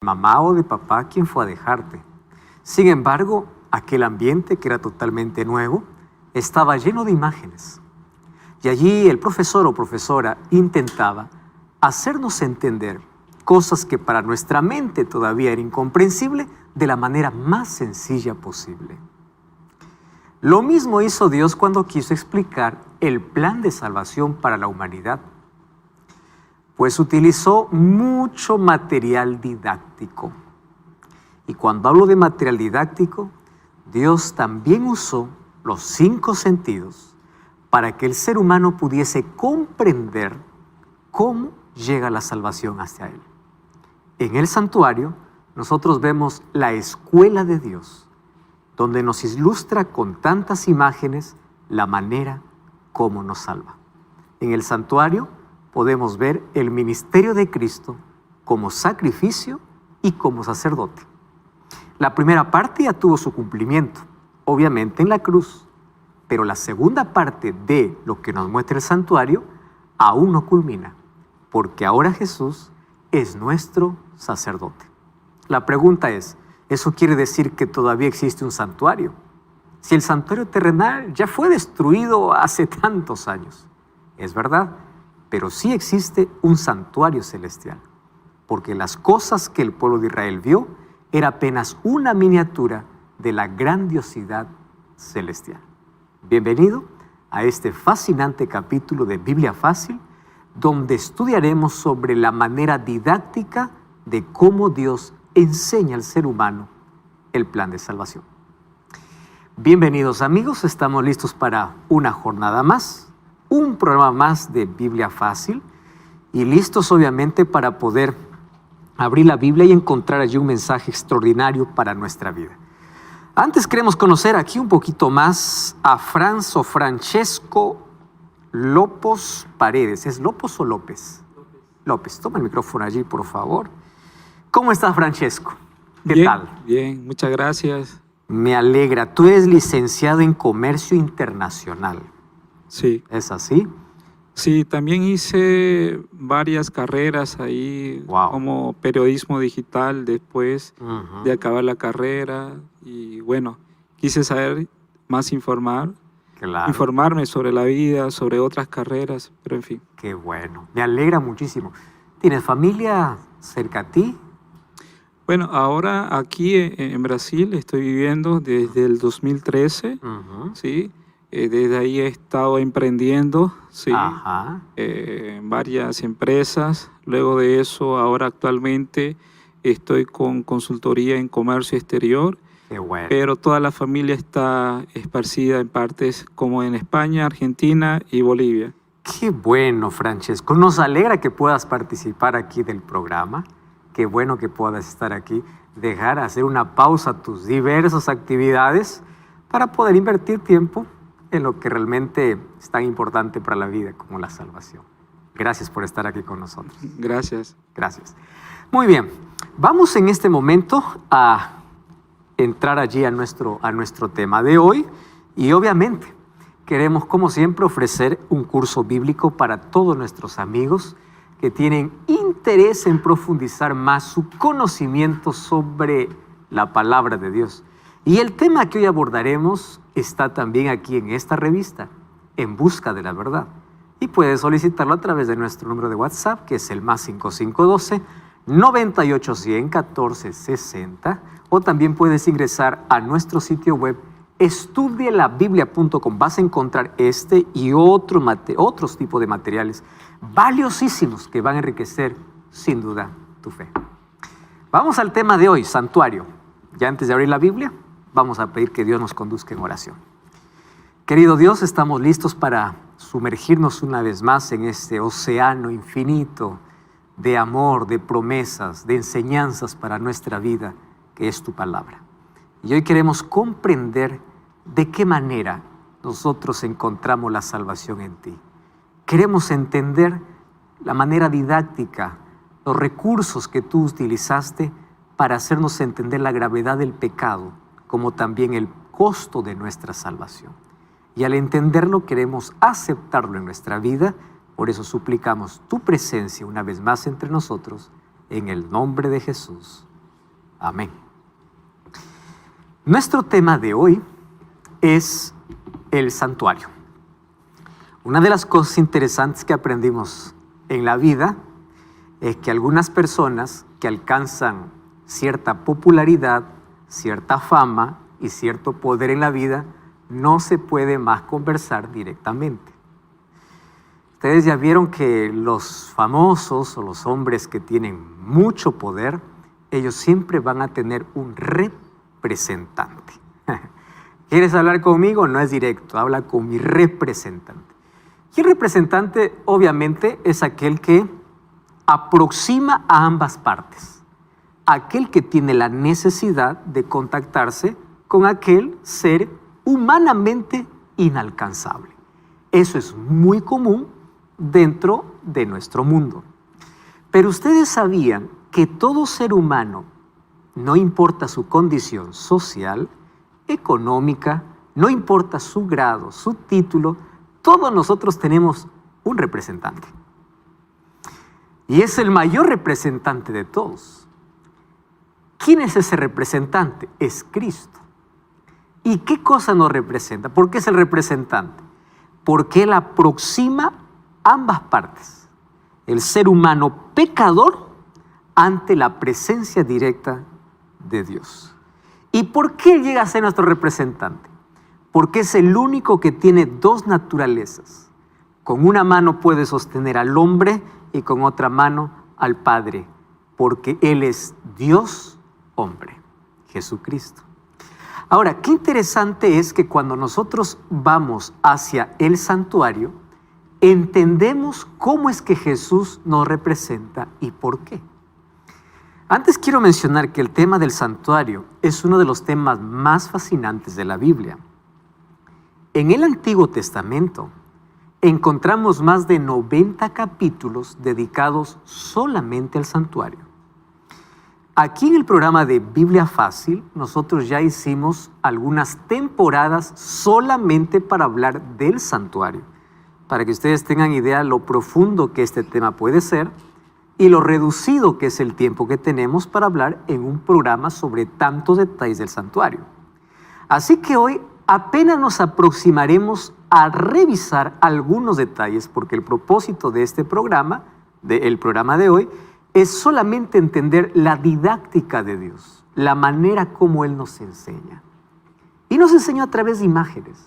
mamá o de papá quien fue a dejarte. Sin embargo, aquel ambiente que era totalmente nuevo estaba lleno de imágenes. Y allí el profesor o profesora intentaba hacernos entender cosas que para nuestra mente todavía era incomprensible de la manera más sencilla posible. Lo mismo hizo Dios cuando quiso explicar el plan de salvación para la humanidad, pues utilizó mucho material didáctico. Y cuando hablo de material didáctico, Dios también usó los 5 sentidos para que el ser humano pudiese comprender cómo llega la salvación hacia Él. En el santuario, nosotros vemos la escuela de Dios, donde nos ilustra con tantas imágenes la manera como nos salva. En el santuario podemos ver el ministerio de Cristo como sacrificio y como sacerdote. La primera parte ya tuvo su cumplimiento, obviamente en la cruz, pero la segunda parte de lo que nos muestra el santuario aún no culmina, porque ahora Jesús es nuestro sacerdote. La pregunta es, ¿eso quiere decir que todavía existe un santuario? Si el santuario terrenal ya fue destruido hace tantos años. Es verdad, pero sí existe un santuario celestial, porque las cosas que el pueblo de Israel vio era apenas una miniatura de la grandiosidad celestial. Bienvenido a este fascinante capítulo de Biblia Fácil, donde estudiaremos sobre la manera didáctica de cómo Dios enseña al ser humano el plan de salvación. Bienvenidos amigos, estamos listos para una jornada más, un programa más de Biblia Fácil y listos obviamente para poder abrir la Biblia y encontrar allí un mensaje extraordinario para nuestra vida. Antes queremos conocer aquí un poquito más a Francesco Lopos Paredes. ¿Es Lopos o López? López, toma el micrófono allí, por favor. ¿Cómo estás, Francesco? ¿Qué tal? Bien, muchas gracias. Me alegra. Tú eres licenciado en Comercio Internacional. Sí. ¿Es así? Sí, también hice varias carreras ahí, como periodismo digital después de acabar la carrera. Y bueno, quise saber más, informarme sobre la vida, sobre otras carreras, pero en fin. Qué bueno, me alegra muchísimo. ¿Tienes familia cerca a ti? Bueno, ahora aquí en Brasil estoy viviendo desde el 2013, ¿sí? Desde ahí he estado emprendiendo, ¿sí? En varias empresas. Luego de eso, ahora actualmente estoy con consultoría en comercio exterior. Qué bueno. Pero toda la familia está esparcida en partes como en España, Argentina y Bolivia. Qué bueno, Francesco. Nos alegra que puedas participar aquí del programa. Qué bueno que puedas estar aquí, hacer una pausa a tus diversas actividades para poder invertir tiempo en lo que realmente es tan importante para la vida como la salvación. Gracias por estar aquí con nosotros. Gracias. Gracias. Muy bien, vamos en este momento a entrar allí a nuestro tema de hoy y obviamente queremos, como siempre, ofrecer un curso bíblico para todos nuestros amigos que tienen interés en profundizar más su conocimiento sobre la palabra de Dios. Y el tema que hoy abordaremos está también aquí en esta revista, En Busca de la Verdad. Y puedes solicitarlo a través de nuestro número de WhatsApp, que es el +5512 9810 1460, o también puedes ingresar a nuestro sitio web estudielabiblia.com. Vas a encontrar este y otros tipos de materiales valiosísimos que van a enriquecer sin duda tu fe. Vamos al tema de hoy, santuario. Ya antes de abrir la Biblia, vamos a pedir que Dios nos conduzca en oración. Querido Dios, estamos listos para sumergirnos una vez más en este océano infinito de amor, de promesas, de enseñanzas para nuestra vida, que es tu palabra. Y hoy queremos comprender de qué manera nosotros encontramos la salvación en ti. Queremos entender la manera didáctica, los recursos que tú utilizaste para hacernos entender la gravedad del pecado, como también el costo de nuestra salvación. Y al entenderlo queremos aceptarlo en nuestra vida. Por eso suplicamos tu presencia una vez más entre nosotros, en el nombre de Jesús. Amén. Nuestro tema de hoy es el santuario. Una de las cosas interesantes que aprendimos en la vida es que algunas personas que alcanzan cierta popularidad, cierta fama y cierto poder en la vida, no se puede más conversar directamente. Ustedes ya vieron que los famosos o los hombres que tienen mucho poder, ellos siempre van a tener un representante. ¿Quieres hablar conmigo? No es directo, habla con mi representante. Y el representante, obviamente, es aquel que aproxima a ambas partes. Aquel que tiene la necesidad de contactarse con aquel ser humanamente inalcanzable. Eso es muy común dentro de nuestro mundo. Pero ustedes sabían que todo ser humano, no importa su condición social, económica, no importa su grado, su título, todos nosotros tenemos un representante. Y es el mayor representante de todos. ¿Quién es ese representante? Es Cristo. ¿Y qué cosa nos representa? ¿Por qué es el representante? Porque Él aproxima ambas partes. El ser humano pecador ante la presencia directa de Dios. ¿Y por qué Él llega a ser nuestro representante? Porque es el único que tiene dos naturalezas. Con una mano puede sostener al hombre y con otra mano al Padre, porque Él es Dios hombre, Jesucristo. Ahora, qué interesante es que cuando nosotros vamos hacia el santuario, entendemos cómo es que Jesús nos representa y por qué. Antes quiero mencionar que el tema del santuario es uno de los temas más fascinantes de la Biblia. En el Antiguo Testamento encontramos más de 90 capítulos dedicados solamente al santuario. Aquí en el programa de Biblia Fácil, nosotros ya hicimos algunas temporadas solamente para hablar del santuario, para que ustedes tengan idea lo profundo que este tema puede ser y lo reducido que es el tiempo que tenemos para hablar en un programa sobre tantos detalles del santuario. Así que hoy apenas nos aproximaremos a revisar algunos detalles, porque el propósito de este programa, del programa de hoy, es solamente entender la didáctica de Dios, la manera como Él nos enseña. Y nos enseñó a través de imágenes.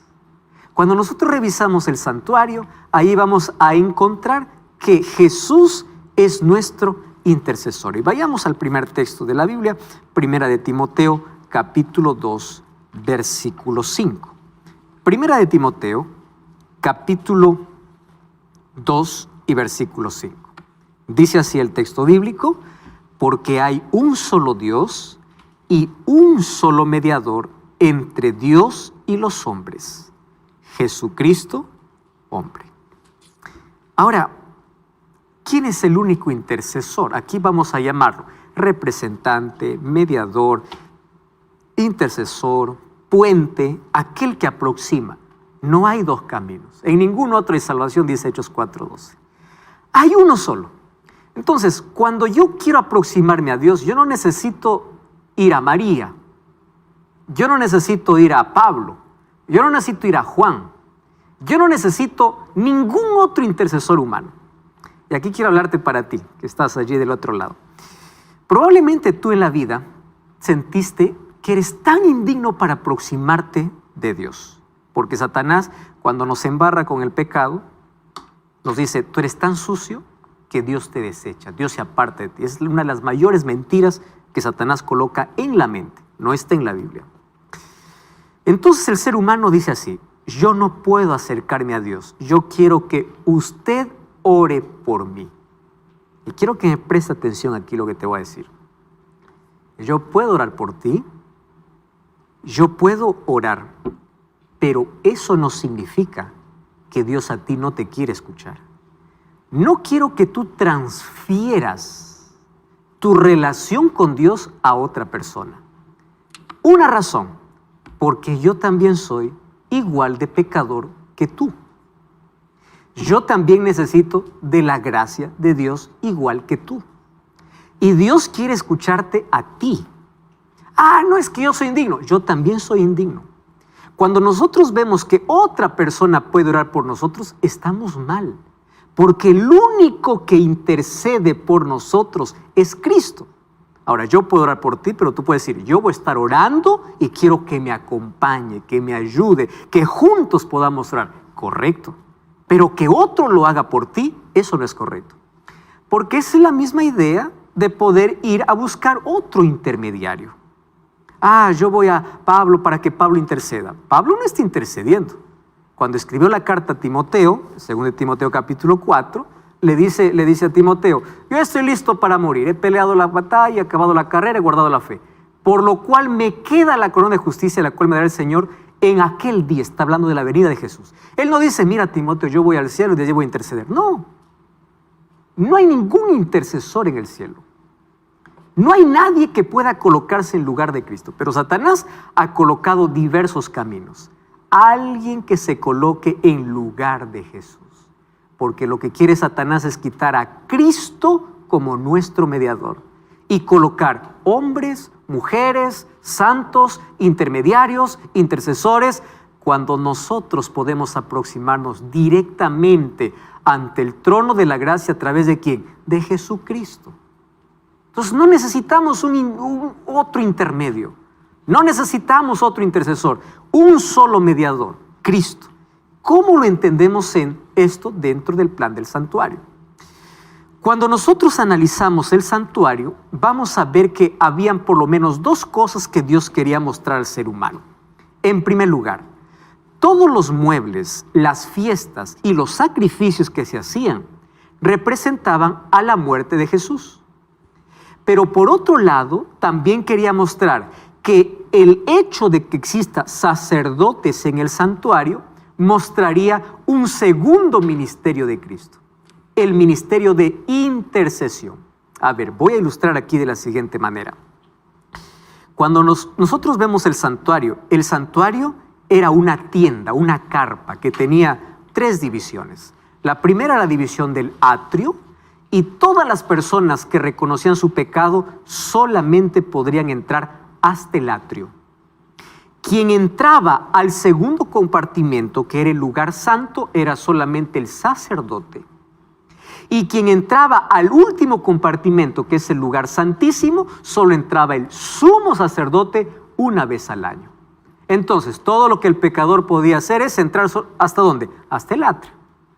Cuando nosotros revisamos el santuario, ahí vamos a encontrar que Jesús es nuestro intercesor. Y vayamos al primer texto de la Biblia, Primera de Timoteo, capítulo 2, versículo 5. Primera de Timoteo, capítulo 2 y versículo 5. Dice así el texto bíblico: porque hay un solo Dios y un solo mediador entre Dios y los hombres, Jesucristo, hombre. Ahora, ¿quién es el único intercesor? Aquí vamos a llamarlo representante, mediador, intercesor, puente, aquel que aproxima. No hay dos caminos. En ningún otro hay salvación, dice Hechos 4:12. Hay uno solo. Entonces, cuando yo quiero aproximarme a Dios, yo no necesito ir a María. Yo no necesito ir a Pablo. Yo no necesito ir a Juan. Yo no necesito ningún otro intercesor humano. Y aquí quiero hablarte para ti, que estás allí del otro lado. Probablemente tú en la vida sentiste que eres tan indigno para aproximarte de Dios. Porque Satanás, cuando nos embarra con el pecado, nos dice: tú eres tan sucio que Dios te desecha, Dios se aparta de ti. Es una de las mayores mentiras que Satanás coloca en la mente, no está en la Biblia. Entonces el ser humano dice así: yo no puedo acercarme a Dios, yo quiero que usted ore por mí. Y quiero que me preste atención aquí lo que te voy a decir. Yo puedo orar por ti, yo puedo orar, pero eso no significa que Dios a ti no te quiere escuchar. No quiero que tú transfieras tu relación con Dios a otra persona. Una razón: porque yo también soy igual de pecador que tú. Yo también necesito de la gracia de Dios igual que tú. Y Dios quiere escucharte a ti. No es que yo soy indigno. Yo también soy indigno. Cuando nosotros vemos que otra persona puede orar por nosotros, estamos mal. Porque el único que intercede por nosotros es Cristo. Ahora, yo puedo orar por ti, pero tú puedes decir, yo voy a estar orando y quiero que me acompañe, que me ayude, que juntos podamos orar. Correcto. Pero que otro lo haga por ti, eso no es correcto. Porque es la misma idea de poder ir a buscar otro intermediario. Yo voy a Pablo para que Pablo interceda. Pablo no está intercediendo. Cuando escribió la carta a Timoteo, según de Timoteo capítulo 4, le dice a Timoteo, yo estoy listo para morir, he peleado la batalla, he acabado la carrera, he guardado la fe, por lo cual me queda la corona de justicia, la cual me dará el Señor en aquel día. Está hablando de la venida de Jesús. Él no dice, mira Timoteo, yo voy al cielo y de allí voy a interceder. No, no hay ningún intercesor en el cielo. No hay nadie que pueda colocarse en lugar de Cristo, pero Satanás ha colocado diversos caminos. Alguien que se coloque en lugar de Jesús, porque lo que quiere Satanás es quitar a Cristo como nuestro mediador y colocar hombres, mujeres, santos, intermediarios, intercesores, cuando nosotros podemos aproximarnos directamente ante el trono de la gracia a través de ¿quién? De Jesucristo. Entonces no necesitamos otro intermedio, no necesitamos otro intercesor, un solo mediador, Cristo. ¿Cómo lo entendemos en esto dentro del plan del santuario? Cuando nosotros analizamos el santuario, vamos a ver que habían por lo menos dos cosas que Dios quería mostrar al ser humano. En primer lugar, todos los muebles, las fiestas y los sacrificios que se hacían representaban a la muerte de Jesús. Pero por otro lado, también quería mostrar que el hecho de que exista sacerdotes en el santuario mostraría un segundo ministerio de Cristo, el ministerio de intercesión. A ver, voy a ilustrar aquí de la siguiente manera. Cuando nosotros vemos el santuario era una tienda, una carpa que tenía 3 divisiones. La primera, la división del atrio, y todas las personas que reconocían su pecado solamente podrían entrar hasta el atrio. Quien entraba al segundo compartimento, que era el lugar santo, era solamente el sacerdote. Y quien entraba al último compartimento, que es el lugar santísimo, solo entraba el sumo sacerdote una vez al año. Entonces, todo lo que el pecador podía hacer es entrar ¿hasta dónde? Hasta el atrio.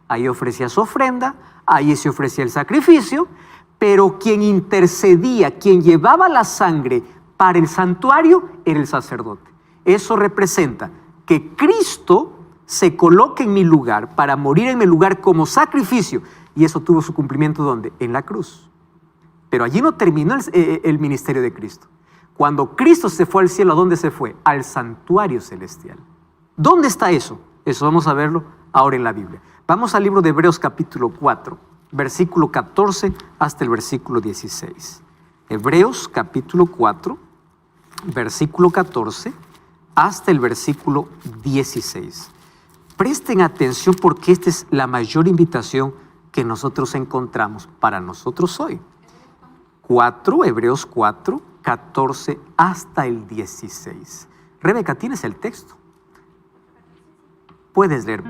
Ahí ofrecía su ofrenda, ahí se ofrecía el sacrificio, pero quien intercedía, quien llevaba la sangre para el santuario, era el sacerdote. Eso representa que Cristo se coloque en mi lugar para morir en mi lugar como sacrificio. Y eso tuvo su cumplimiento ¿dónde? En la cruz. Pero allí no terminó el ministerio de Cristo. Cuando Cristo se fue al cielo, ¿a dónde se fue? Al santuario celestial. ¿Dónde está eso? Eso vamos a verlo ahora en la Biblia. Vamos al libro de Hebreos capítulo 4, versículo 14 hasta el versículo 16. Hebreos capítulo 4, versículo 14 hasta el versículo 16. Presten atención porque esta es la mayor invitación que nosotros encontramos para nosotros hoy. Hebreos 4, 14 hasta el 16. Rebeca, ¿tienes el texto? Puedes leer.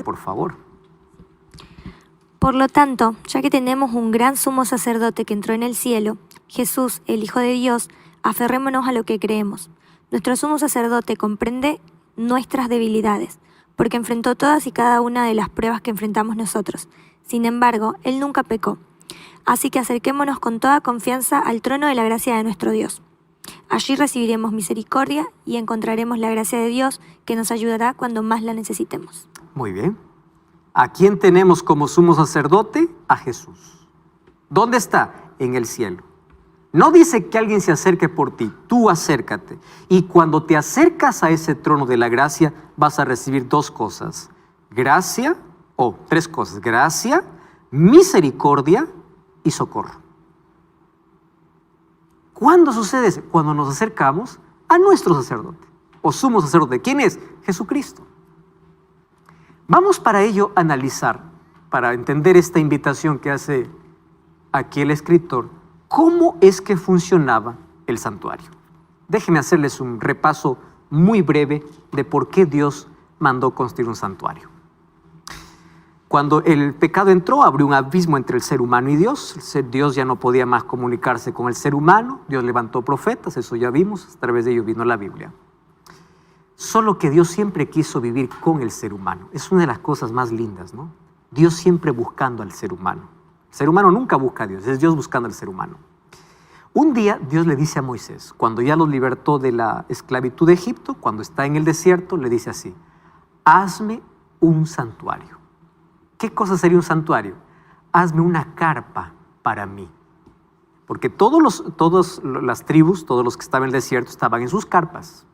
Por favor. Por lo tanto, ya que tenemos un gran sumo sacerdote que entró en el cielo, Jesús, el Hijo de Dios, Aferrémonos a lo que creemos. Nuestro sumo sacerdote comprende nuestras debilidades, porque enfrentó todas y cada una de las pruebas que enfrentamos nosotros. Sin embargo, él nunca pecó. Así que acerquémonos con toda confianza al trono de la gracia de nuestro Dios. Allí recibiremos misericordia y encontraremos la gracia de Dios que nos ayudará cuando más la necesitemos. Muy bien. ¿A quién tenemos como sumo sacerdote? A Jesús. ¿Dónde está? En el cielo. No dice que alguien se acerque por ti, tú acércate. Y cuando te acercas a ese trono de la gracia, vas a recibir dos cosas. Tres cosas. Gracia, misericordia y socorro. ¿Cuándo sucede eso? Cuando nos acercamos a nuestro sacerdote o sumo sacerdote. ¿Quién es? Jesucristo. Vamos para ello a analizar, para entender esta invitación que hace aquí el escritor, cómo es que funcionaba el santuario. Déjenme hacerles un repaso muy breve de por qué Dios mandó construir un santuario. Cuando el pecado entró, abrió un abismo entre el ser humano y Dios. Dios ya no podía más comunicarse con el ser humano. Dios levantó profetas, eso ya vimos, a través de ellos vino la Biblia. Solo que Dios siempre quiso vivir con el ser humano. Es una de las cosas más lindas, ¿no? Dios siempre buscando al ser humano. El ser humano nunca busca a Dios, es Dios buscando al ser humano. Un día Dios le dice a Moisés, cuando ya los libertó de la esclavitud de Egipto, cuando está en el desierto, le dice así: hazme un santuario. ¿Qué cosa sería un santuario? Hazme una carpa para mí. Porque todas las tribus, todos los que estaban en el desierto, estaban en sus carpas.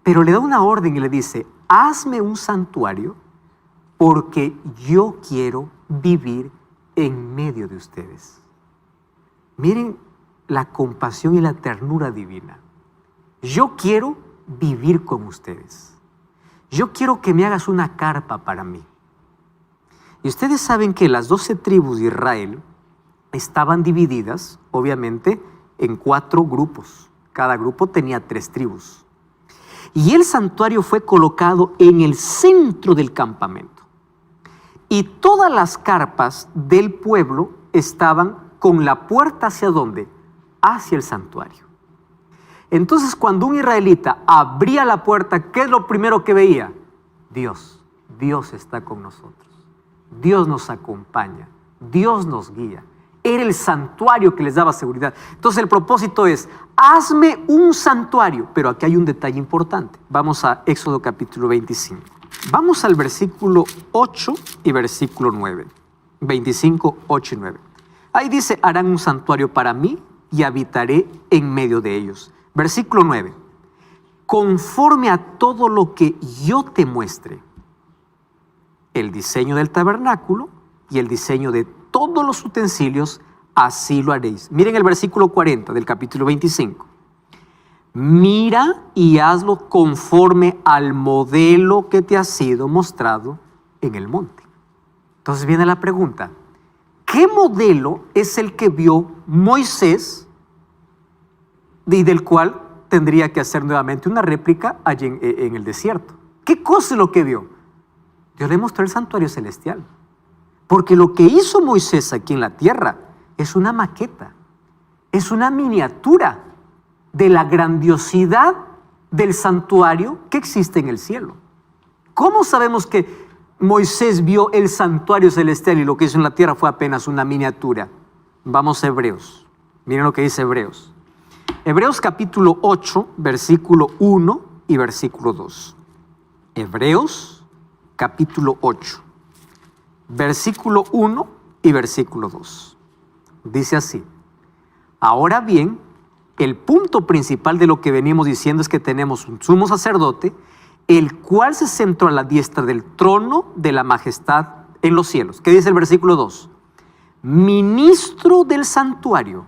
Pero le da una orden y le dice: hazme un santuario porque yo quiero vivir en medio de ustedes. Miren la compasión y la ternura divina. Yo quiero vivir con ustedes. Yo quiero que me hagas una carpa para mí. Y ustedes saben que las 12 tribus de Israel estaban divididas, obviamente, en 4 grupos. Cada grupo tenía 3 tribus. Y el santuario fue colocado en el centro del campamento. Y todas las carpas del pueblo estaban con la puerta ¿hacia dónde? Hacia el santuario. Entonces, cuando un israelita abría la puerta, ¿qué es lo primero que veía? Dios. Dios está con nosotros. Dios nos acompaña. Dios nos guía. Era el santuario que les daba seguridad. Entonces, el propósito es: hazme un santuario. Pero aquí hay un detalle importante. Vamos a Éxodo capítulo 25. Vamos al versículo 8 y versículo 9. 25, 8 y 9. Ahí dice: harán un santuario para mí y habitaré en medio de ellos. Versículo 9. Conforme a todo lo que yo te muestre, el diseño del tabernáculo y el diseño de todos los utensilios, así lo haréis. Miren el versículo 40 del capítulo 25. Mira y hazlo conforme al modelo que te ha sido mostrado en el monte. Entonces viene la pregunta: ¿qué modelo es el que vio Moisés y del cual tendría que hacer nuevamente una réplica allí en el desierto? ¿Qué cosa es lo que vio? Dios le mostró el santuario celestial. Porque lo que hizo Moisés aquí en la tierra es una maqueta, es una miniatura de la grandiosidad del santuario que existe en el cielo. ¿Cómo sabemos que Moisés vio el santuario celestial y lo que hizo en la tierra fue apenas una miniatura? Vamos a Hebreos. Miren lo que dice Hebreos. Hebreos capítulo 8, versículo 1 y versículo 2. Hebreos capítulo 8, versículo 1 y versículo 2. Dice así: ahora bien, el punto principal de lo que venimos diciendo es que tenemos un sumo sacerdote, el cual se sentó a la diestra del trono de la majestad en los cielos. ¿Qué dice el versículo 2? Ministro del santuario,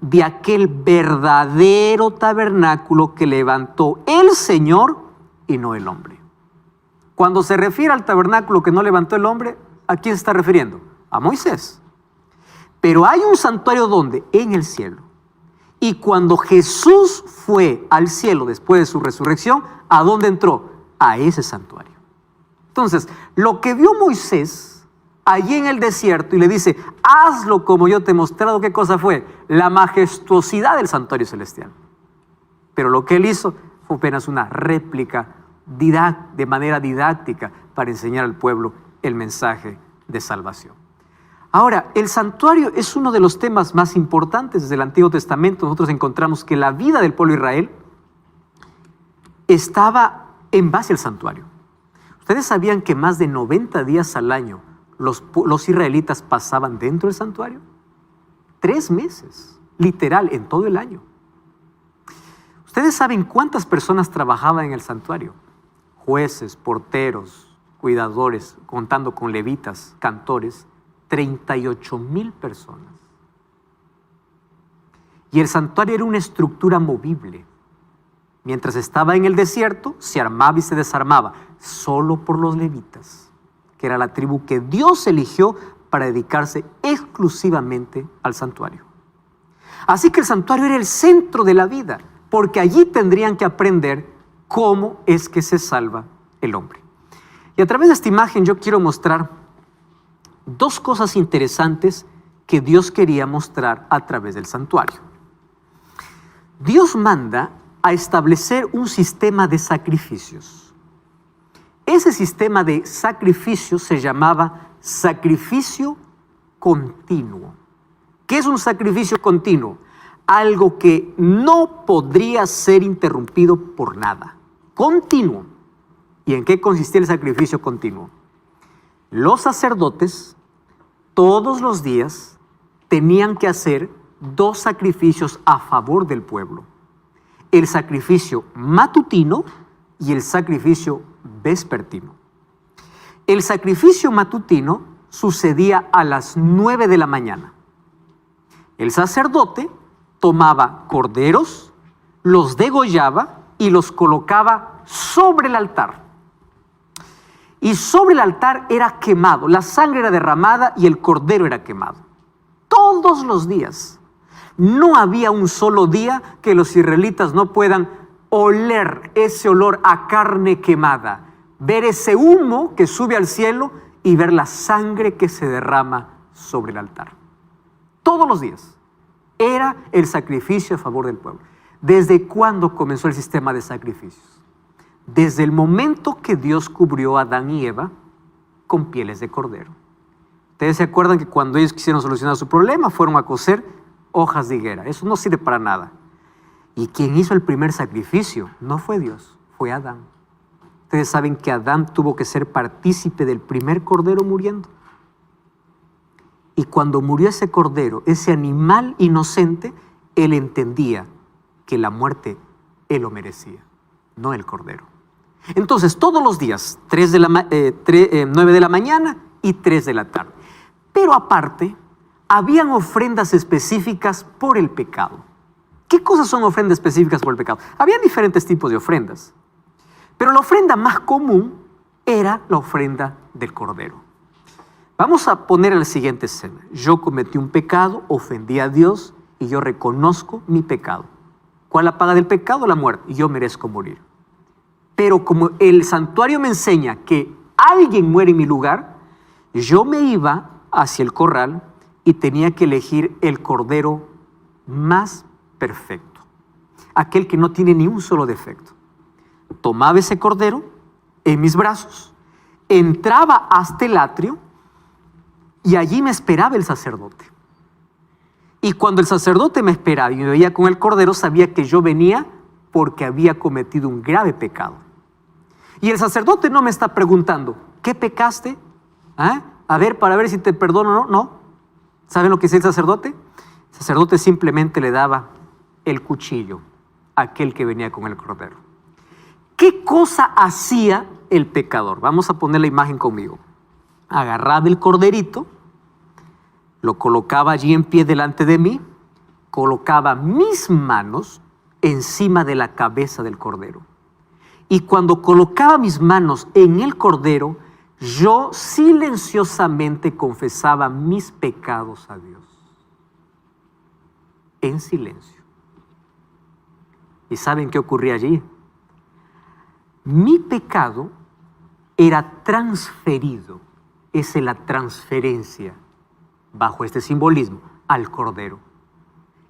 de aquel verdadero tabernáculo que levantó el Señor y no el hombre. Cuando se refiere al tabernáculo que no levantó el hombre, ¿a quién se está refiriendo? A Moisés. Pero hay un santuario ¿dónde? En el cielo. Y cuando Jesús fue al cielo después de su resurrección, ¿a dónde entró? A ese santuario. Entonces, lo que vio Moisés allí en el desierto y le dice, hazlo como yo te he mostrado. ¿Qué cosa fue? La majestuosidad del santuario celestial. Pero lo que él hizo fue apenas una réplica de manera didáctica para enseñar al pueblo el mensaje de salvación. Ahora, el santuario es uno de los temas más importantes desde el Antiguo Testamento. Nosotros encontramos que la vida del pueblo de Israel estaba en base al santuario. ¿Ustedes sabían que más de 90 días al año los israelitas pasaban dentro del santuario? 3 meses, literal, en todo el año. ¿Ustedes saben cuántas personas trabajaban en el santuario? Jueces, porteros, cuidadores, contando con levitas, cantores, 38,000 personas. Y el santuario era una estructura movible. Mientras estaba en el desierto, se armaba y se desarmaba, solo por los levitas, que era la tribu que Dios eligió para dedicarse exclusivamente al santuario. Así que el santuario era el centro de la vida, porque allí tendrían que aprender cómo es que se salva el hombre. Y a través de esta imagen yo quiero mostrar 2 cosas interesantes que Dios quería mostrar a través del santuario. Dios manda a establecer un sistema de sacrificios. Ese sistema de sacrificios se llamaba sacrificio continuo. ¿Qué es un sacrificio continuo? Algo que no podría ser interrumpido por nada. Continuo. ¿Y en qué consistía el sacrificio continuo? Los sacerdotes todos los días tenían que hacer 2 sacrificios a favor del pueblo. El sacrificio matutino y el sacrificio vespertino. El sacrificio matutino sucedía a las 9 de la mañana. El sacerdote tomaba corderos, los degollaba y los colocaba sobre el altar. Y sobre el altar era quemado, la sangre era derramada y el cordero era quemado. Todos los días. No había un solo día que los israelitas no puedan oler ese olor a carne quemada, ver ese humo que sube al cielo y ver la sangre que se derrama sobre el altar. Todos los días. Era el sacrificio a favor del pueblo. ¿Desde cuándo comenzó el sistema de sacrificios? Desde el momento que Dios cubrió a Adán y Eva con pieles de cordero. Ustedes se acuerdan que cuando ellos quisieron solucionar su problema fueron a coser hojas de higuera. Eso no sirve para nada. Y quien hizo el primer sacrificio no fue Dios, fue Adán. Ustedes saben que Adán tuvo que ser partícipe del primer cordero muriendo. Y cuando murió ese cordero, ese animal inocente, él entendía que la muerte él lo merecía, no el cordero. Entonces, todos los días, 9 de la mañana y 3 de la tarde. Pero aparte, habían ofrendas específicas por el pecado. ¿Qué cosas son ofrendas específicas por el pecado? Había diferentes tipos de ofrendas, pero la ofrenda más común era la ofrenda del cordero. Vamos a poner la siguiente escena. Yo cometí un pecado, ofendí a Dios y yo reconozco mi pecado. ¿Cuál es la paga del pecado? La muerte. Y yo merezco morir. Pero como el santuario me enseña que alguien muere en mi lugar, yo me iba hacia el corral y tenía que elegir el cordero más perfecto, aquel que no tiene ni un solo defecto. Tomaba ese cordero en mis brazos, entraba hasta el atrio y allí me esperaba el sacerdote. Y cuando el sacerdote me esperaba y me veía con el cordero, sabía que yo venía porque había cometido un grave pecado. Y el sacerdote no me está preguntando, ¿qué pecaste? A ver, para ver si te perdono o no. No. ¿Saben lo que hacía el sacerdote? El sacerdote simplemente le daba el cuchillo a aquel que venía con el cordero. ¿Qué cosa hacía el pecador? Vamos a poner la imagen conmigo. Agarraba el corderito, lo colocaba allí en pie delante de mí, colocaba mis manos encima de la cabeza del cordero. Y cuando colocaba mis manos en el cordero, yo silenciosamente confesaba mis pecados a Dios. En silencio. ¿Y saben qué ocurría allí? Mi pecado era transferido es la transferencia, bajo este simbolismo, al Cordero.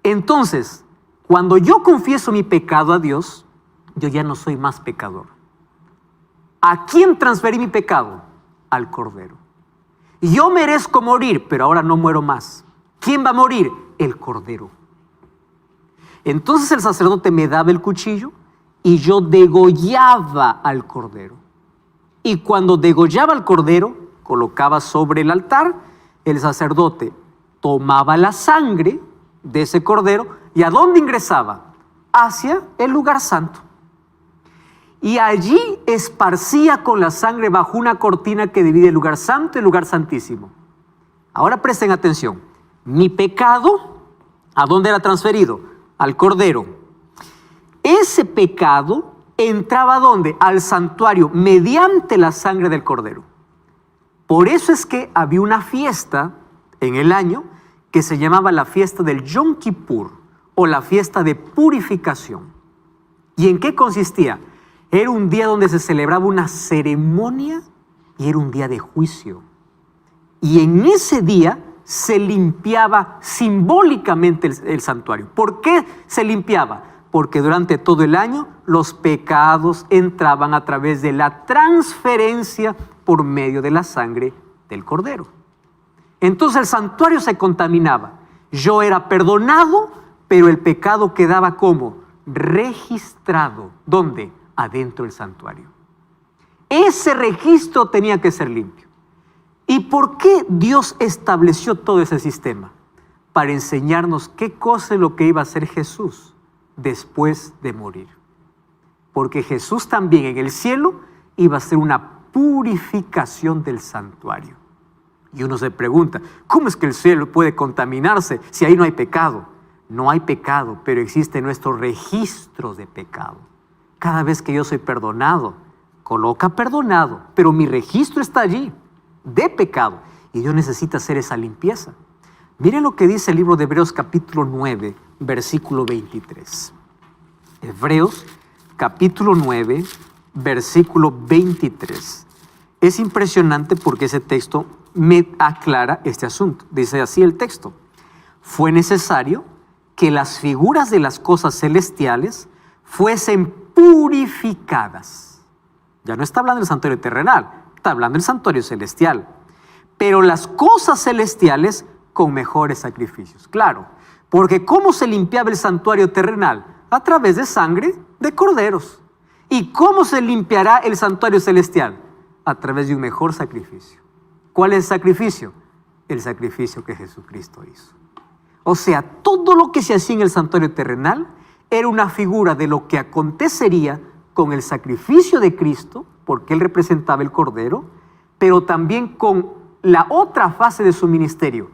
Entonces, cuando yo confieso mi pecado a Dios, yo ya no soy más pecador. ¿A quién transferí mi pecado? Al Cordero. Yo merezco morir, pero ahora no muero más. ¿Quién va a morir? El Cordero. Entonces el sacerdote me daba el cuchillo y yo degollaba al Cordero. Y cuando degollaba al Cordero, colocaba sobre el altar, el sacerdote tomaba la sangre de ese Cordero y ¿a dónde ingresaba? Hacia el lugar santo. Y allí esparcía con la sangre bajo una cortina que divide el lugar santo y el lugar santísimo. Ahora presten atención. Mi pecado, ¿a dónde era transferido? Al Cordero. Ese pecado entraba ¿a dónde? Al santuario mediante la sangre del Cordero. Por eso es que había una fiesta en el año que se llamaba la fiesta del Yom Kippur o la fiesta de purificación. ¿Y en qué consistía? Era un día donde se celebraba una ceremonia y era un día de juicio. Y en ese día se limpiaba simbólicamente el santuario. ¿Por qué se limpiaba? Porque durante todo el año los pecados entraban a través de la transferencia por medio de la sangre del Cordero. Entonces el santuario se contaminaba. Yo era perdonado, pero el pecado quedaba como registrado. ¿Dónde? Adentro del santuario. Ese registro tenía que ser limpio. ¿Y por qué Dios estableció todo ese sistema? Para enseñarnos qué cosa es lo que iba a hacer Jesús después de morir. Porque Jesús también en el cielo iba a hacer una purificación del santuario. Y uno se pregunta, ¿cómo es que el cielo puede contaminarse si ahí no hay pecado? No hay pecado, pero existen nuestros registros de pecado. Cada vez que yo soy perdonado, coloca perdonado, pero mi registro está allí, de pecado. Y Dios necesita hacer esa limpieza. Miren lo que dice el libro de Hebreos capítulo 9, versículo 23. Hebreos capítulo 9, versículo 23. Es impresionante porque ese texto me aclara este asunto. Dice así el texto. Fue necesario que las figuras de las cosas celestiales fuesen purificadas. Ya no está hablando del santuario terrenal, está hablando del santuario celestial. Pero las cosas celestiales con mejores sacrificios. Claro, porque ¿cómo se limpiaba el santuario terrenal? A través de sangre de corderos. ¿Y cómo se limpiará el santuario celestial? A través de un mejor sacrificio. ¿Cuál es el sacrificio? El sacrificio que Jesucristo hizo. O sea, todo lo que se hacía en el santuario terrenal era una figura de lo que acontecería con el sacrificio de Cristo, porque Él representaba el Cordero, pero también con la otra fase de su ministerio,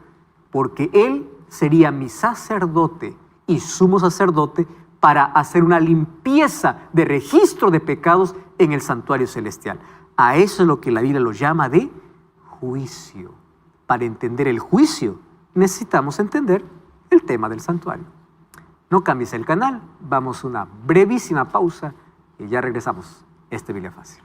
porque Él sería mi sacerdote y sumo sacerdote para hacer una limpieza de registro de pecados en el santuario celestial. A eso es lo que la Biblia lo llama de juicio. Para entender el juicio, necesitamos entender el tema del santuario. No cambies el canal, vamos a una brevísima pausa y ya regresamos. Biblia Fácil.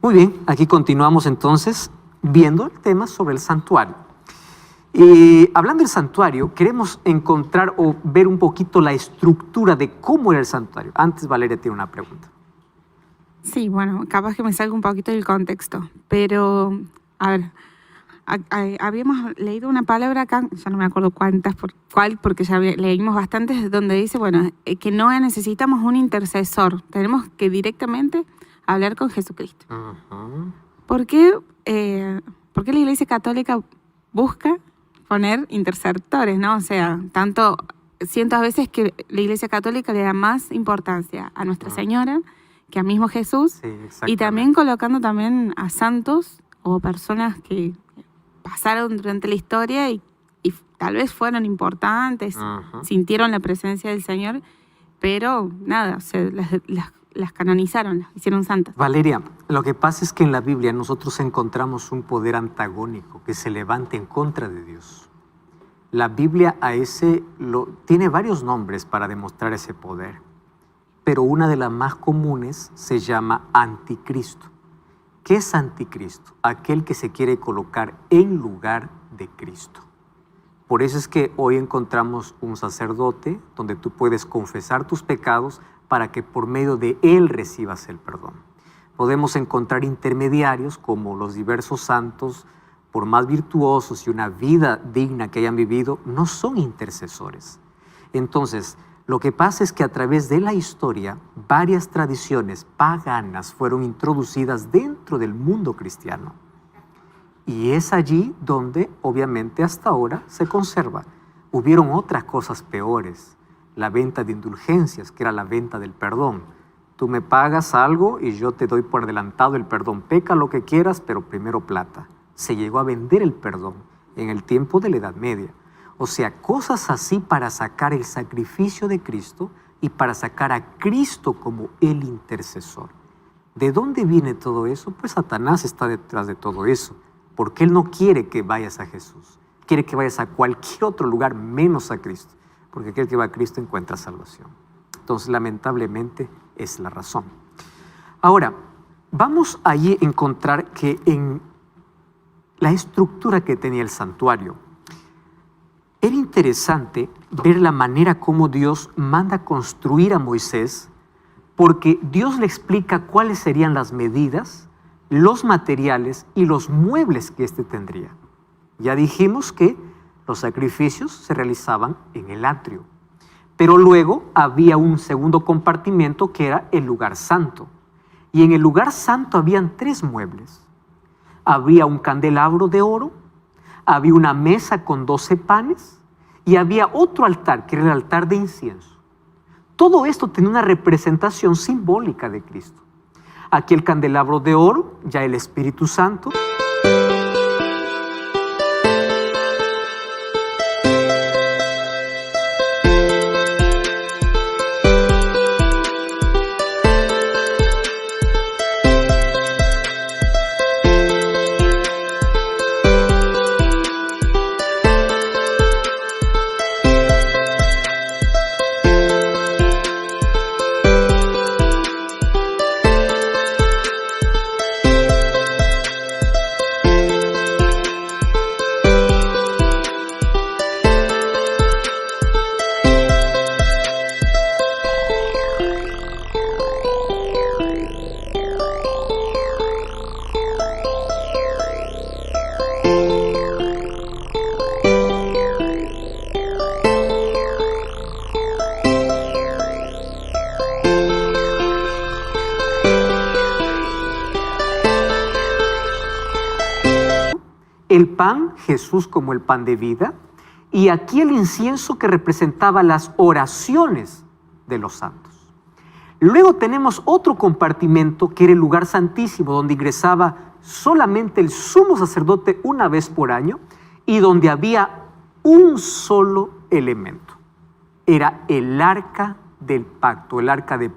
Muy bien, aquí continuamos entonces viendo el tema sobre el santuario. Y hablando del santuario, queremos encontrar o ver un poquito la estructura de cómo era el santuario. Antes, Valeria tiene una pregunta. Sí, bueno, capaz que me salga un poquito del contexto, pero, a ver, habíamos leído una palabra acá, ya no me acuerdo cuál, porque ya leímos bastantes, donde dice, bueno, que no necesitamos un intercesor, tenemos que directamente hablar con Jesucristo. Uh-huh. ¿Por qué la Iglesia Católica busca poner intercesores, no? O sea, siento a veces que la Iglesia Católica le da más importancia a Nuestra Señora que a mismo Jesús, sí, y también colocando también a santos o personas que pasaron durante la historia y tal vez fueron importantes, sintieron la presencia del Señor, pero nada, o sea, las canonizaron, las hicieron santas. Valeria, lo que pasa es que en la Biblia nosotros encontramos un poder antagónico que se levanta en contra de Dios. La Biblia tiene varios nombres para demostrar ese poder, pero una de las más comunes se llama anticristo. ¿Qué es anticristo? Aquel que se quiere colocar en lugar de Cristo. Por eso es que hoy encontramos un sacerdote donde tú puedes confesar tus pecados para que por medio de él recibas el perdón. Podemos encontrar intermediarios como los diversos santos, por más virtuosos y una vida digna que hayan vivido, no son intercesores. Entonces, lo que pasa es que a través de la historia, varias tradiciones paganas fueron introducidas dentro del mundo cristiano. Y es allí donde, obviamente, hasta ahora se conserva. Hubieron otras cosas peores. La venta de indulgencias, que era la venta del perdón. Tú me pagas algo y yo te doy por adelantado el perdón. Peca lo que quieras, pero primero plata. Se llegó a vender el perdón en el tiempo de la Edad Media. O sea, cosas así para sacar el sacrificio de Cristo y para sacar a Cristo como el intercesor. ¿De dónde viene todo eso? Pues Satanás está detrás de todo eso, porque él no quiere que vayas a Jesús. Quiere que vayas a cualquier otro lugar menos a Cristo, porque aquel que va a Cristo encuentra salvación. Entonces, lamentablemente, es la razón. Ahora, vamos allí a encontrar que en la estructura que tenía el santuario, era interesante ver la manera como Dios manda construir a Moisés, porque Dios le explica cuáles serían las medidas, los materiales y los muebles que éste tendría. Ya dijimos que los sacrificios se realizaban en el atrio, pero luego había un segundo compartimento que era el lugar santo. Y en el lugar santo habían 3 muebles. Había un candelabro de oro, había una mesa con 12 panes y había otro altar, que era el altar de incienso. Todo esto tenía una representación simbólica de Cristo. Aquí el candelabro de oro, ya el Espíritu Santo. El pan, Jesús como el pan de vida, y aquí el incienso que representaba las oraciones de los santos. Luego tenemos otro compartimento que era el lugar santísimo, donde ingresaba solamente el sumo sacerdote una vez por año y donde había un solo elemento. Era el arca del pacto, el arca de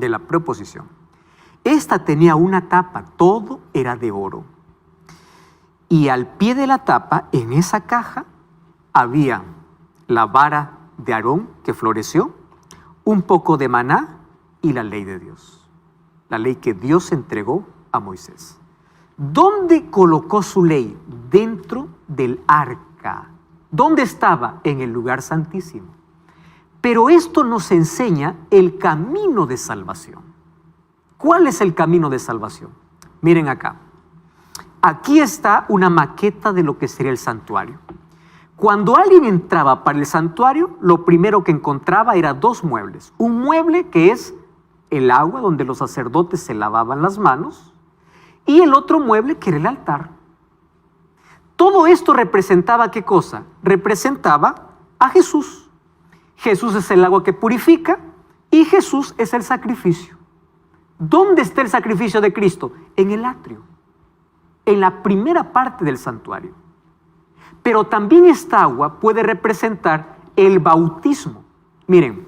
la proposición. Esta tenía una tapa, todo era de oro. Y al pie de la tapa, en esa caja, había la vara de Aarón que floreció, un poco de maná y la ley de Dios. La ley que Dios entregó a Moisés. ¿Dónde colocó su ley? Dentro del arca. ¿Dónde estaba? En el lugar santísimo. Pero esto nos enseña el camino de salvación. ¿Cuál es el camino de salvación? Miren acá. Aquí está una maqueta de lo que sería el santuario. Cuando alguien entraba para el santuario, lo primero que encontraba era 2 muebles. Un mueble que es el agua donde los sacerdotes se lavaban las manos y el otro mueble que era el altar. Todo esto representaba ¿qué cosa? Representaba a Jesús. Jesús es el agua que purifica y Jesús es el sacrificio. ¿Dónde está el sacrificio de Cristo? En el atrio. En la primera parte del santuario. Pero también esta agua puede representar el bautismo. Miren,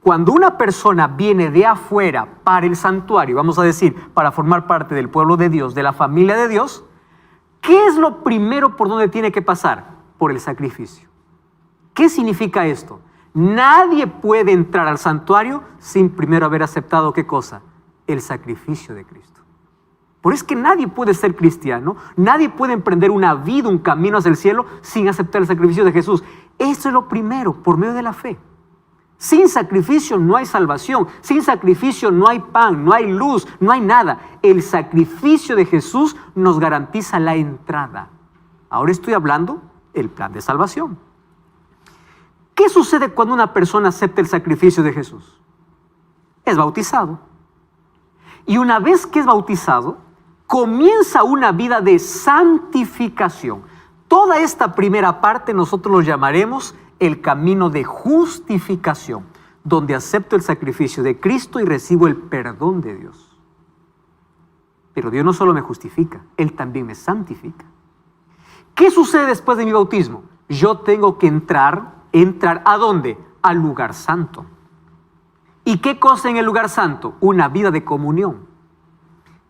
cuando una persona viene de afuera para el santuario, vamos a decir, para formar parte del pueblo de Dios, de la familia de Dios, ¿qué es lo primero por donde tiene que pasar? por el sacrificio. ¿Qué significa esto? Nadie puede entrar al santuario sin primero haber aceptado, ¿qué cosa? El sacrificio de Cristo. Por eso es que nadie puede ser cristiano, nadie puede emprender una vida, un camino hacia el cielo sin aceptar el sacrificio de Jesús. Eso es lo primero, por medio de la fe. Sin sacrificio no hay salvación, sin sacrificio no hay pan, no hay luz, no hay nada. El sacrificio de Jesús nos garantiza la entrada. Ahora estoy hablando del plan de salvación. ¿Qué sucede cuando una persona acepta el sacrificio de Jesús? Es bautizado. Y una vez que es bautizado, comienza una vida de santificación. Toda esta primera parte nosotros lo llamaremos el camino de justificación, donde acepto el sacrificio de Cristo y recibo el perdón de Dios. Pero Dios no solo me justifica, Él también me santifica. ¿Qué sucede después de mi bautismo? Yo tengo que entrar ¿a dónde? Al lugar santo. ¿Y qué cosa en el lugar santo? Una vida de comunión.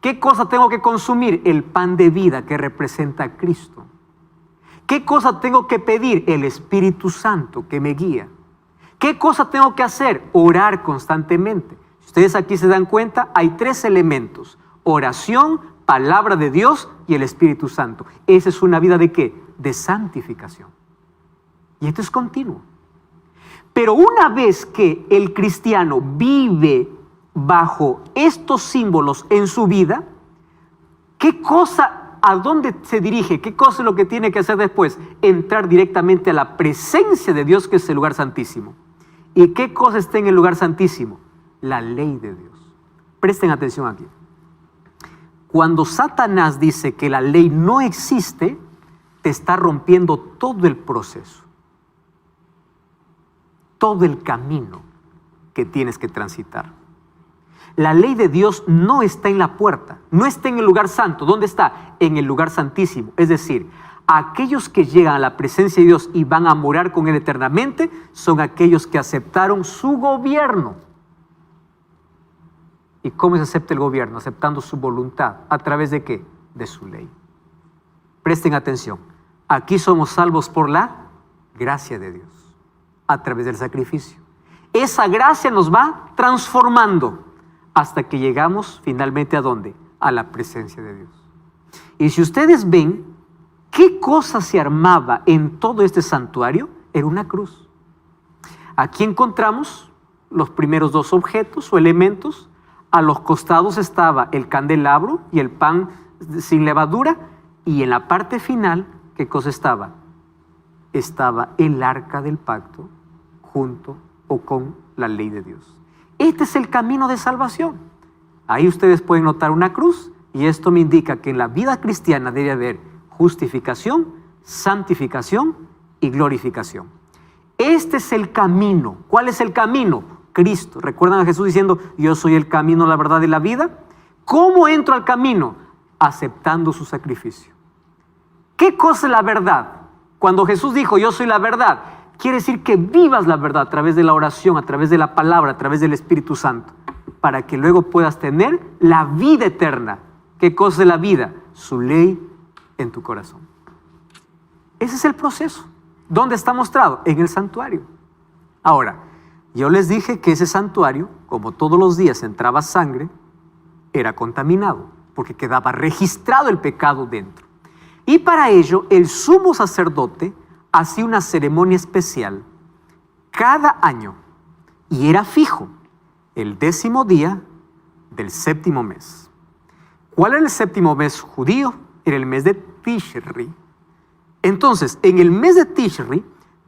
¿Qué cosa tengo que consumir? El pan de vida que representa a Cristo. ¿Qué cosa tengo que pedir? El Espíritu Santo que me guía. ¿Qué cosa tengo que hacer? Orar constantemente. Si ustedes aquí se dan cuenta, hay 3 elementos: oración, palabra de Dios y el Espíritu Santo. Esa es una vida ¿de qué? De santificación. Y esto es continuo. Pero una vez que el cristiano vive bajo estos símbolos en su vida, ¿qué cosa? ¿A dónde se dirige? ¿Qué cosa es lo que tiene que hacer después? Entrar directamente a la presencia de Dios, que es el lugar santísimo. ¿Y qué cosa está en el lugar santísimo? La ley de Dios. Presten atención aquí. Cuando Satanás dice que la ley no existe, te está rompiendo todo el proceso, todo el camino que tienes que transitar. La ley de Dios no está en la puerta, no está en el lugar santo. ¿Dónde está? En el lugar santísimo. Es decir, aquellos que llegan a la presencia de Dios y van a morar con Él eternamente son aquellos que aceptaron su gobierno. ¿Y cómo se acepta el gobierno? Aceptando su voluntad. ¿A través de qué? De su ley. Presten atención. Aquí somos salvos por la gracia de Dios, a través del sacrificio. Esa gracia nos va transformando hasta que llegamos finalmente ¿a dónde? A la presencia de Dios. Y si ustedes ven, ¿qué cosa se armaba en todo este santuario? Era una cruz. Aquí encontramos los primeros 2 objetos o elementos. A los costados estaba el candelabro y el pan sin levadura. Y en la parte final, ¿qué cosa estaba? Estaba el arca del pacto junto o con la ley de Dios. Este es el camino de salvación. Ahí ustedes pueden notar una cruz, y esto me indica que en la vida cristiana debe haber justificación, santificación y glorificación. Este es el camino. ¿Cuál es el camino? Cristo. ¿Recuerdan a Jesús diciendo, yo soy el camino, la verdad y la vida? ¿Cómo entro al camino? Aceptando su sacrificio. ¿Qué cosa es la verdad? Cuando Jesús dijo, yo soy la verdad, quiere decir que vivas la verdad a través de la oración, a través de la palabra, a través del Espíritu Santo, para que luego puedas tener la vida eterna. ¿Qué cosa es la vida? Su ley en tu corazón. Ese es el proceso. ¿Dónde está mostrado? En el santuario. Ahora, yo les dije que ese santuario, como todos los días entraba sangre, era contaminado, porque quedaba registrado el pecado dentro. Y para ello, el sumo sacerdote hacía una ceremonia especial cada año, y era fijo, el 10º día del 7º mes. ¿Cuál era el 7º mes judío? Era el mes de Tishri. Entonces, en el mes de Tishri,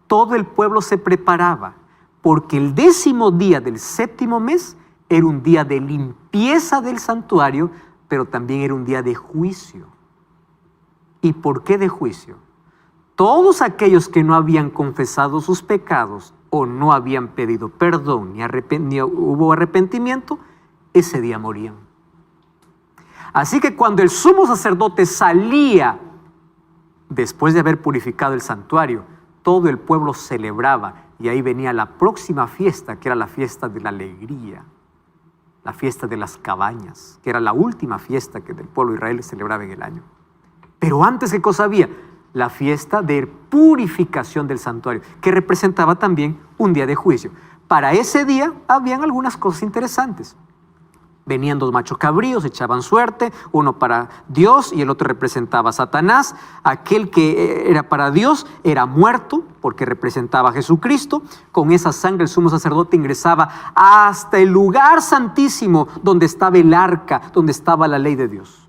todo el pueblo se preparaba, porque el 10º día del 7º mes era un día de limpieza del santuario, pero también era un día de juicio. ¿Y por qué de juicio? Todos aquellos que no habían confesado sus pecados o no habían pedido perdón ni hubo arrepentimiento, ese día morían. Así que cuando el sumo sacerdote salía después de haber purificado el santuario, todo el pueblo celebraba, y ahí venía la próxima fiesta, que era la fiesta de la alegría, la fiesta de las cabañas, que era la última fiesta que el pueblo de Israel celebraba en el año. Pero antes, ¿qué cosa había? la fiesta de purificación del santuario, que representaba también un día de juicio. Para ese día habían algunas cosas interesantes. Venían 2 machos cabríos, echaban suerte, uno para Dios y el otro representaba a Satanás. Aquel que era para Dios era muerto porque representaba a Jesucristo. Con esa sangre el sumo sacerdote ingresaba hasta el lugar santísimo donde estaba el arca, donde estaba la ley de Dios.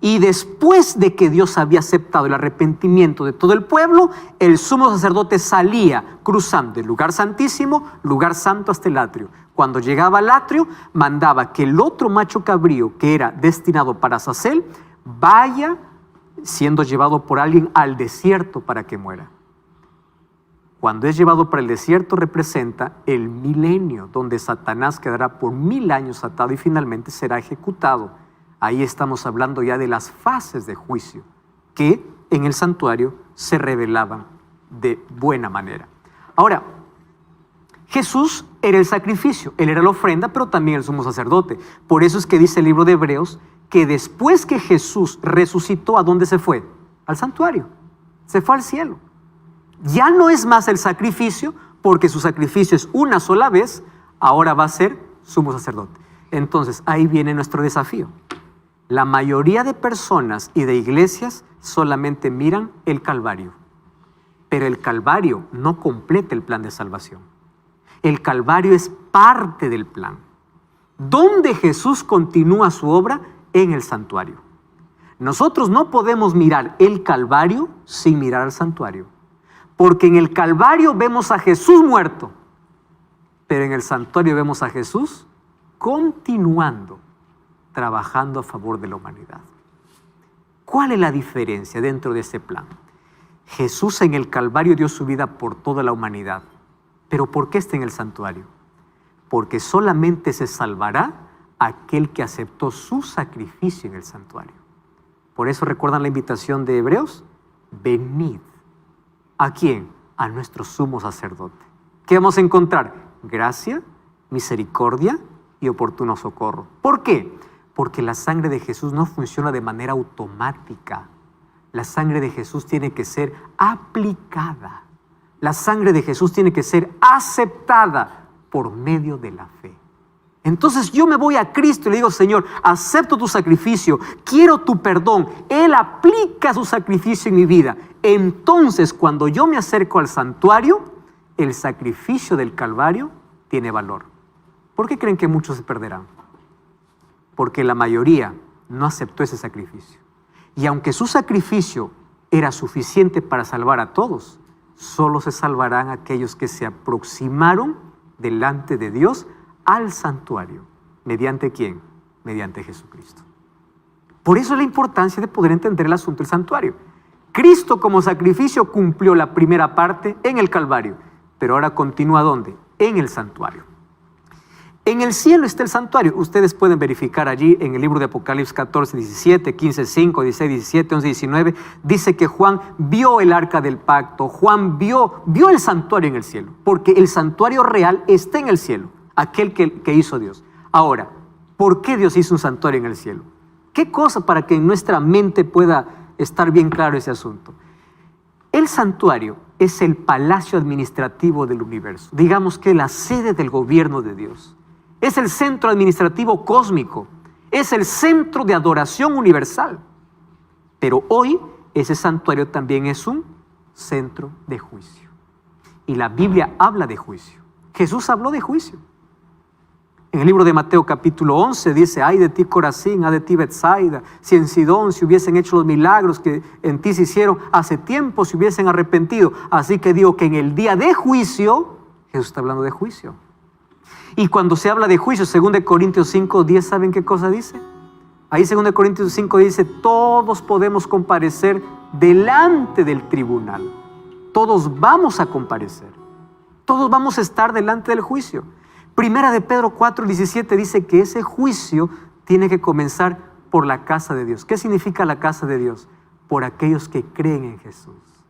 Y después de que Dios había aceptado el arrepentimiento de todo el pueblo, el sumo sacerdote salía cruzando el lugar santísimo, lugar santo, hasta el atrio. Cuando llegaba al atrio, mandaba que el otro macho cabrío que era destinado para Azazel vaya siendo llevado por alguien al desierto para que muera. Cuando es llevado para el desierto representa el milenio, donde Satanás quedará por 1000 años atado y finalmente será ejecutado. Ahí estamos hablando ya de las fases de juicio que en el santuario se revelaban de buena manera. Ahora, Jesús era el sacrificio, Él era la ofrenda, pero también el sumo sacerdote. Por eso es que dice el libro de Hebreos que después que Jesús resucitó, ¿a dónde se fue? Al santuario, se fue al cielo. Ya no es más el sacrificio, porque su sacrificio es una sola vez, ahora va a ser sumo sacerdote. Entonces, ahí viene nuestro desafío. La mayoría de personas y de iglesias solamente miran el Calvario, pero el Calvario no completa el plan de salvación. El Calvario es parte del plan. ¿Dónde Jesús continúa su obra? En el santuario. Nosotros no podemos mirar el Calvario sin mirar al santuario, porque en el Calvario vemos a Jesús muerto, pero en el santuario vemos a Jesús continuando trabajando a favor de la humanidad. ¿Cuál es la diferencia dentro de ese plan? Jesús en el Calvario dio su vida por toda la humanidad. ¿Pero por qué está en el santuario? Porque solamente se salvará aquel que aceptó su sacrificio en el santuario. Por eso recuerdan la invitación de Hebreos. Venid. ¿A quién? A nuestro sumo sacerdote. ¿Qué vamos a encontrar? Gracia, misericordia y oportuno socorro. ¿Por qué? Porque la sangre de Jesús no funciona de manera automática. La sangre de Jesús tiene que ser aplicada. La sangre de Jesús tiene que ser aceptada por medio de la fe. Entonces yo me voy a Cristo y le digo, Señor, acepto tu sacrificio, quiero tu perdón. Él aplica su sacrificio en mi vida. Entonces, cuando yo me acerco al santuario, el sacrificio del Calvario tiene valor. ¿Por qué creen que muchos se perderán? Porque la mayoría no aceptó ese sacrificio. Y aunque su sacrificio era suficiente para salvar a todos, solo se salvarán aquellos que se aproximaron delante de Dios al santuario. ¿Mediante quién? Mediante Jesucristo. Por eso es la importancia de poder entender el asunto del santuario. Cristo como sacrificio cumplió la primera parte en el Calvario, pero ahora continúa ¿dónde? En el santuario. En el cielo está el santuario. Ustedes pueden verificar allí en el libro de Apocalipsis 14, 17, 15, 5, 16, 17, 11, 19. Dice que Juan vio el arca del pacto. Juan vio el santuario en el cielo. Porque el santuario real está en el cielo. Aquel que hizo Dios. Ahora, ¿por qué Dios hizo un santuario en el cielo? ¿Qué cosa para que en nuestra mente pueda estar bien claro ese asunto? El santuario es el palacio administrativo del universo. Digamos que la sede del gobierno de Dios. Es el centro administrativo cósmico. Es el centro de adoración universal. Pero hoy ese santuario también es un centro de juicio. Y la Biblia habla de juicio. Jesús habló de juicio. En el libro de Mateo capítulo 11 dice, ay de ti Corazín, ay de ti Betsaida, si en Sidón se hubiesen hecho los milagros que en ti se hicieron, hace tiempo se hubiesen arrepentido. Así que digo que en el día de juicio, Jesús está hablando de juicio. Y cuando se habla de juicio, 2 Corintios 5, 10, ¿saben qué cosa dice? Ahí 2 Corintios 5 dice, todos podemos comparecer delante del tribunal. Todos vamos a comparecer. Todos vamos a estar delante del juicio. Primera de Pedro 4, 17 dice que ese juicio tiene que comenzar por la casa de Dios. ¿Qué significa la casa de Dios? Por aquellos que creen en Jesús.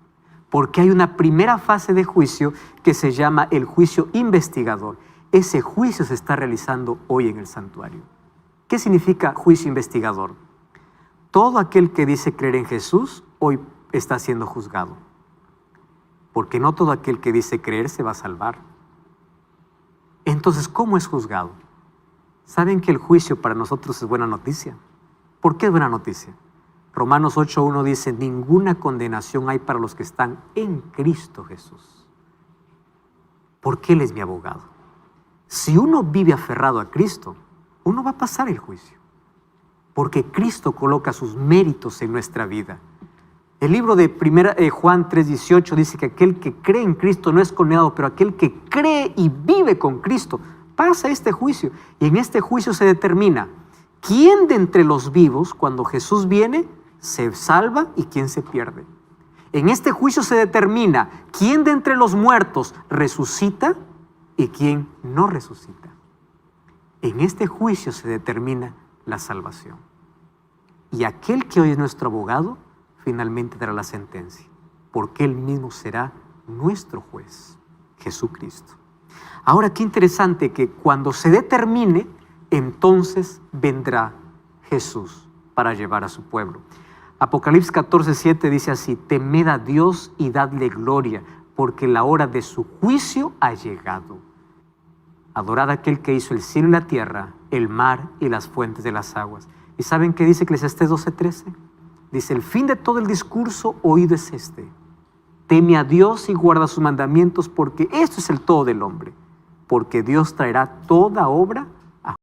Porque hay una primera fase de juicio que se llama el juicio investigador. Ese juicio se está realizando hoy en el santuario. ¿Qué significa juicio investigador? Todo aquel que dice creer en Jesús, hoy está siendo juzgado. Porque no todo aquel que dice creer se va a salvar. Entonces, ¿cómo es juzgado? ¿Saben que el juicio para nosotros es buena noticia? ¿Por qué es buena noticia? Romanos 8:1 dice, ninguna condenación hay para los que están en Cristo Jesús. Porque Él es mi abogado. Si uno vive aferrado a Cristo, uno va a pasar el juicio. Porque Cristo coloca sus méritos en nuestra vida. El libro de Juan 3:18 dice que aquel que cree en Cristo no es condenado, pero aquel que cree y vive con Cristo pasa este juicio. Y en este juicio se determina quién de entre los vivos, cuando Jesús viene, se salva y quién se pierde. En este juicio se determina quién de entre los muertos resucita y quién no resucita. En este juicio se determina la salvación. Y aquel que hoy es nuestro abogado, finalmente dará la sentencia, porque Él mismo será nuestro juez, Jesucristo. Ahora, qué interesante que cuando se determine, entonces vendrá Jesús para llevar a su pueblo. Apocalipsis 14:7 dice así, temed a Dios y dadle gloria, porque la hora de su juicio ha llegado. Adorad a aquel que hizo el cielo y la tierra, el mar y las fuentes de las aguas. ¿Y saben qué dice Eclesiastés 12:13? Dice, el fin de todo el discurso oído es este. Teme a Dios y guarda sus mandamientos, porque esto es el todo del hombre. Porque Dios traerá toda obra